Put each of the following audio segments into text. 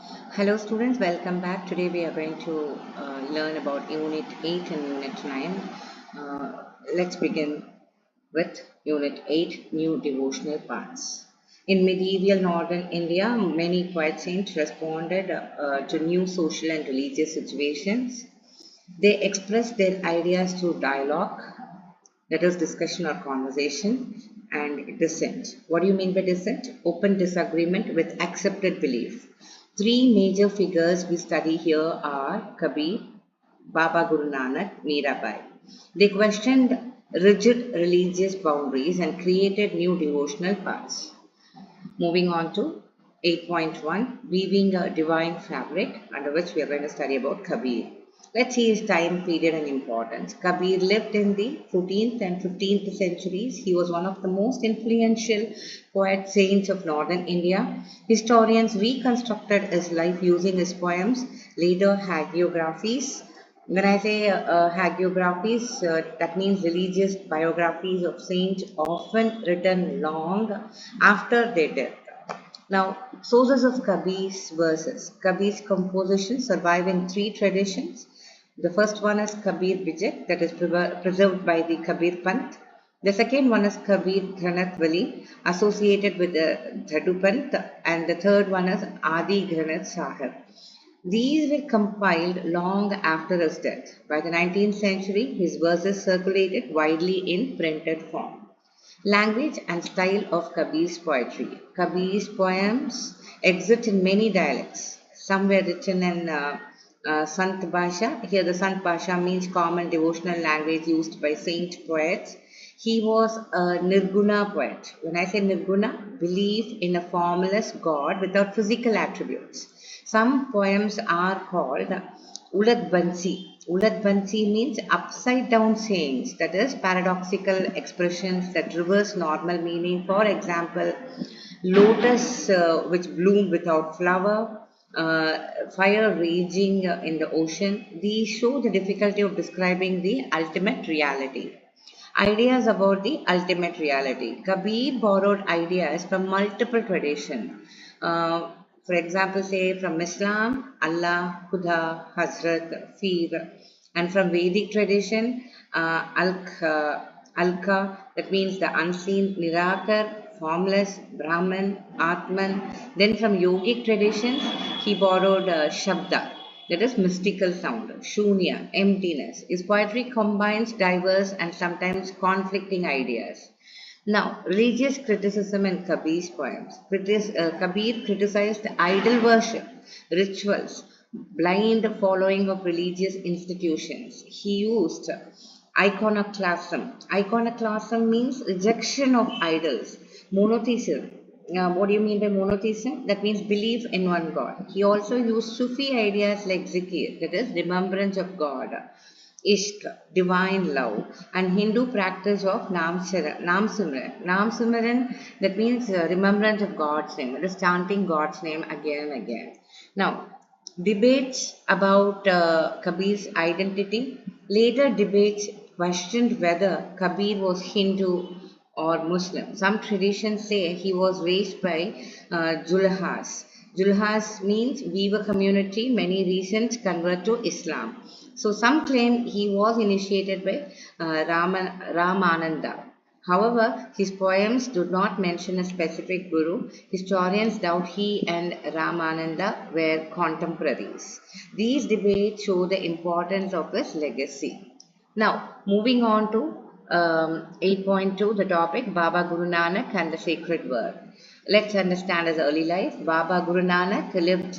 Hello students, welcome back. Today we are going to learn about Unit 8 and Unit 9. Let's begin with Unit 8, New Devotional Paths. In medieval northern India, many quiet saints responded to new social and religious situations. They expressed their ideas through dialogue, that is discussion or conversation, and dissent. What do you mean by dissent? Open disagreement with accepted belief. Three major figures we study here are Kabir, Baba Guru Nanak, Mirabai. They questioned rigid religious boundaries and created new devotional paths. Moving on to 8.1, Weaving a Divine Fabric, under which we are going to study about Kabir. Let's see his time period and importance. Kabir lived in the 14th and 15th centuries. He was one of the most influential poet saints of northern India. Historians reconstructed his life using his poems, later hagiographies. When I say hagiographies, that means religious biographies of saints often written long after their death. Now, sources of Kabir's verses. Kabir's compositions survive in three traditions. The first one is Kabir Vijay, that is preserved by the Kabir Panth. The second one is Kabir Granath Vali, associated with the Dhadu Panth. And the third one is Adi Granath Sahib. These were compiled long after his death. By the 19th century, his verses circulated widely in printed form. Language and style of Kabir's poetry. Kabir's poems exist in many dialects. Some were written in Sant Bhasha. Here the Sant Bhasha means common devotional language used by saint poets. He was a nirguna poet. When I say nirguna, belief in a formless God without physical attributes. Some poems are called Ulad Bansi. Ulad Bansi means upside down sayings, that is paradoxical expressions that reverse normal meaning. For example, lotus which bloom without flower, fire raging in the ocean. These show the difficulty of describing the ultimate reality. Ideas about the ultimate reality. Kabir borrowed ideas from multiple traditions. For example, say from Islam, Allah, Khuda, Hazrat, Fir, and from Vedic tradition, Alka, that means the unseen, Nirakar, formless, Brahman, Atman. Then from yogic traditions, he borrowed Shabda, that is mystical sound, Shunya, emptiness. His poetry combines diverse and sometimes conflicting ideas. Now, religious criticism in Kabir's poems. Kabir criticized idol worship, rituals, blind following of religious institutions. He used iconoclasm. Iconoclasm means rejection of idols. Monotheism. What do you mean by monotheism? That means belief in one God. He also used Sufi ideas like zikir, that is remembrance of God, ishq, divine love, and Hindu practice of Nam Simran. Nam Simran, that means remembrance of God's name, that is chanting God's name again and again. Now, debates about Kabir's identity. Later debates questioned whether Kabir was Hindu or Muslim. Some traditions say he was raised by Julhas. Julhas means weaver community. Many recent convert to Islam. So some claim he was initiated by Ramananda. However, his poems do not mention a specific guru. Historians doubt he and Ramananda were contemporaries. These debates show the importance of his legacy. Now, moving on to 8.2, the topic Baba Guru Nanak and the sacred word. Let's understand his early life. Baba Guru Nanak lived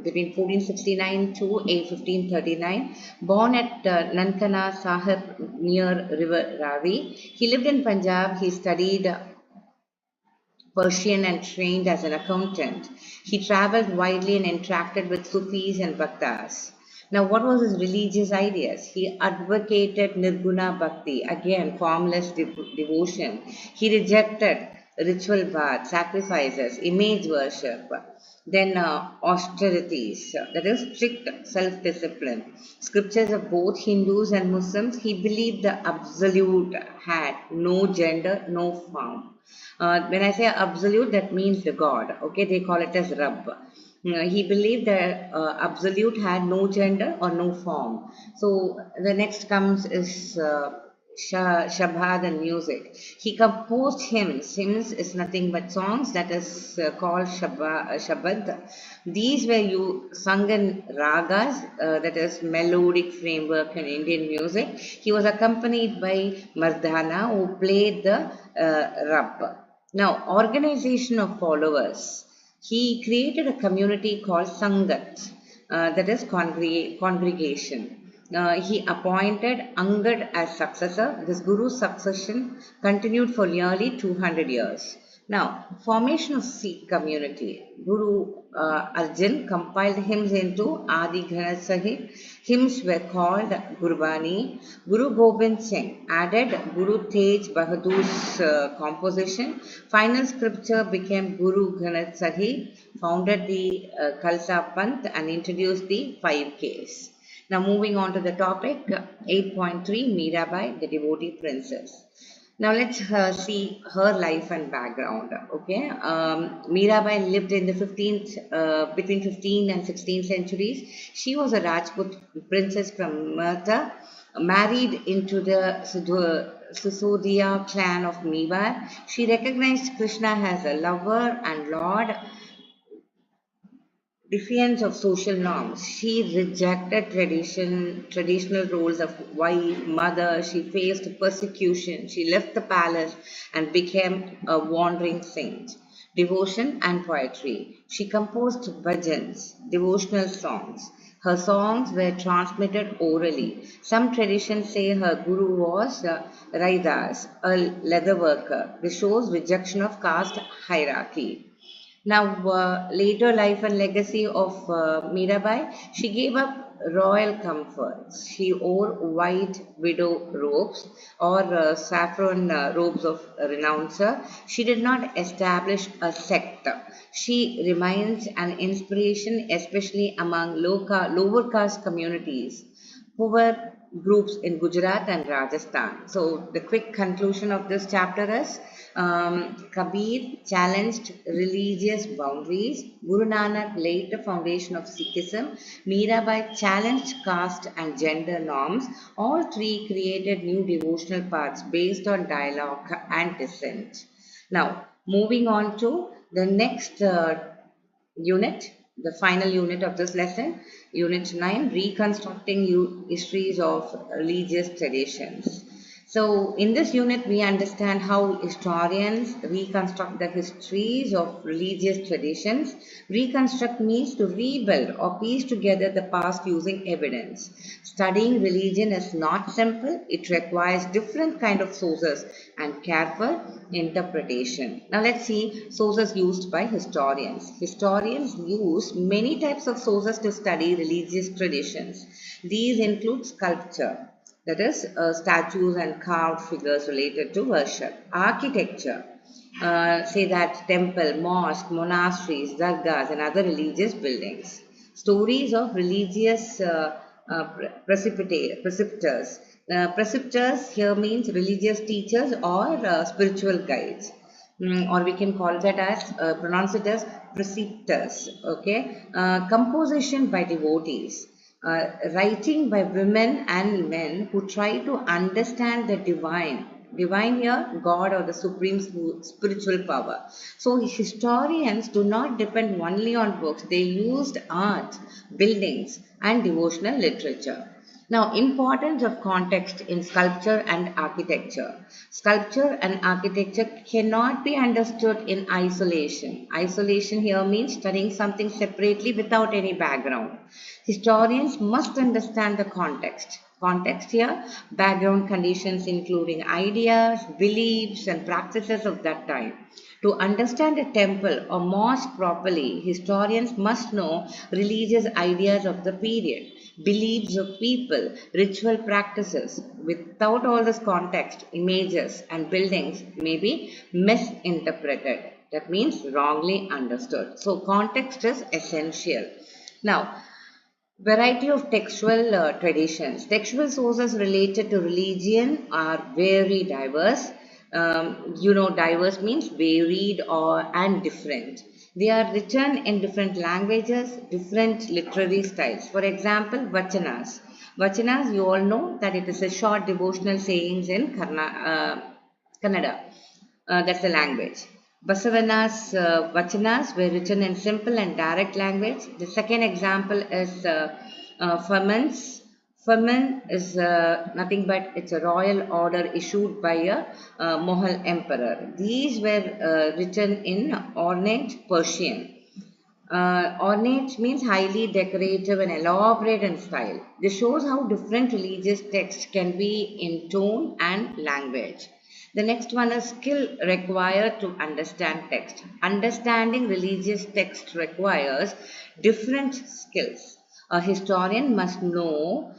between 1469 to 1539. Born at Nankana Sahib near River Ravi. He lived in Punjab. He studied Persian and trained as an accountant. He traveled widely and interacted with Sufis and Bhaktas. Now, what was his religious ideas? He advocated nirguna bhakti, again formless devotion. He rejected ritual baths, sacrifices, image worship, then austerities, that is strict self-discipline. Scriptures of both Hindus and Muslims, he believed the absolute had no gender, no form. When I say absolute, that means the God. Okay, they call it as Rabb. He believed that absolute had no gender or no form. So the next comes is shabad and music. He composed hymns. Hymns is nothing but songs that is called shabad. These were sung in ragas, that is melodic framework in Indian music. He was accompanied by Mardana who played the rab. Now, organization of followers. He created a community called Sangat, that is congregation. He appointed Angad as successor. This Guru's succession continued for nearly 200 years. Now, formation of Sikh community. Guru Arjan compiled hymns into Adi Granth Sahib. Hymns were called Gurbani. Guru Gobind Singh added Guru Tej Bahadur's composition. Final scripture became Guru Granth Sahib, founded the Khalsa Panth and introduced the 5Ks. Now moving on to the topic, 8.3, Mirabai, the devotee princess. Now let's see her life and background. Okay, Mirabai lived in the between 15th and 16th centuries. She was a Rajput princess from Merta, married into the Sisodia clan of Mewar. She recognized Krishna as a lover and lord, defiance of social norms. She rejected traditional roles of wife, mother. She faced persecution. She left the palace and became a wandering saint. Devotion and poetry. She composed bhajans, devotional songs. Her songs were transmitted orally. Some traditions say her guru was Raidas, a leather worker. This shows rejection of caste hierarchy. Now, later life and legacy of Mirabai, she gave up royal comforts. She wore white widow robes or saffron robes of renouncer. She did not establish a sect. She remains an inspiration, especially among lower caste communities, poor groups in Gujarat and Rajasthan. So, the quick conclusion of this chapter is Kabir challenged religious boundaries. Guru Nanak laid the foundation of Sikhism. Mirabai challenged caste and gender norms. All three created new devotional paths based on dialogue and dissent. Now, moving on to the next unit, the final unit of this lesson, Unit 9, Reconstructing Histories of Religious Traditions. So, in this unit, we understand how historians reconstruct the histories of religious traditions. Reconstruct means to rebuild or piece together the past using evidence. Studying religion is not simple. It requires different kind of sources and careful interpretation. Now, let's see sources used by historians. Historians use many types of sources to study religious traditions. These include sculpture, that is statues and carved figures related to worship. Architecture, say that temple, mosque, monasteries, dargahs and other religious buildings. Stories of religious preceptors. Preceptors here means religious teachers or spiritual guides. Or we can call that as, pronounce it as preceptors. Okay, composition by devotees. Writing by women and men who try to understand the divine. Divine here, God or the supreme spiritual power. So historians do not depend only on books. They used art, buildings and devotional literature. Now, importance of context in sculpture and architecture. Sculpture and architecture cannot be understood in isolation. Isolation here means studying something separately without any background. Historians must understand the context. Context here, background conditions including ideas, beliefs and practices of that time. To understand a temple or mosque properly, historians must know religious ideas of the period, beliefs of people, ritual practices. Without all this context, images and buildings may be misinterpreted. That means wrongly understood. So, context is essential. Now, variety of textual traditions. Textual sources related to religion are very diverse. Diverse means varied or and different. They are written in different languages, different literary styles. For example, vachanas. Vachanas, you all know that it is a short devotional sayings in Kannada. That's the language. Basavana's vachanas were written in simple and direct language. The second example is Firmans. Firman is nothing but it's a royal order issued by a Mughal emperor. These were written in ornate Persian. Ornate means highly decorative and elaborate in style. This shows how different religious texts can be in tone and language. The next one is skill required to understand text. Understanding religious text requires different skills. A historian must know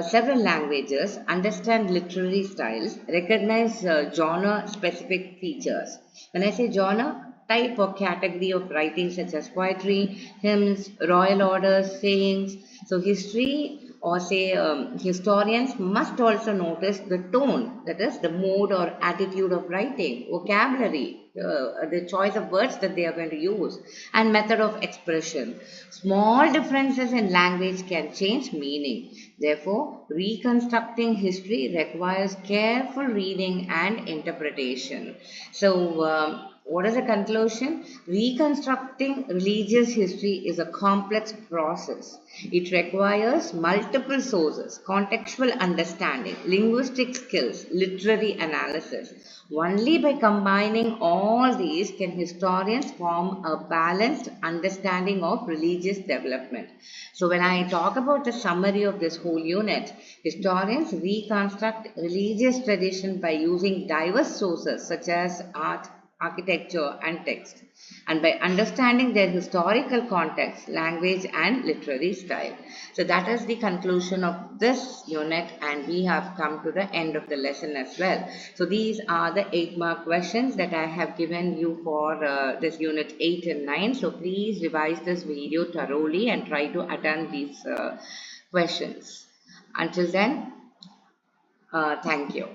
several languages, understand literary styles, recognize genre specific features. When I say genre, type or category of writing such as poetry, hymns, royal orders, sayings. So, history or say historians must also notice the tone, that is, the mode or attitude of writing, vocabulary, the choice of words that they are going to use, and method of expression. Small differences in language can change meaning. Therefore, reconstructing history requires careful reading and interpretation. So, what is the conclusion? Reconstructing religious history is a complex process. It requires multiple sources, contextual understanding, linguistic skills, literary analysis. Only by combining all these can historians form a balanced understanding of religious development. So, when I talk about the summary of this whole unit, historians reconstruct religious tradition by using diverse sources such as art, architecture, and text, and by understanding their historical context, language, and literary style. So, that is the conclusion of this unit, and we have come to the end of the lesson as well. So, these are the 8-mark questions that I have given you for this unit 8 and 9. So, please revise this video thoroughly and try to attend these questions. Until then, thank you.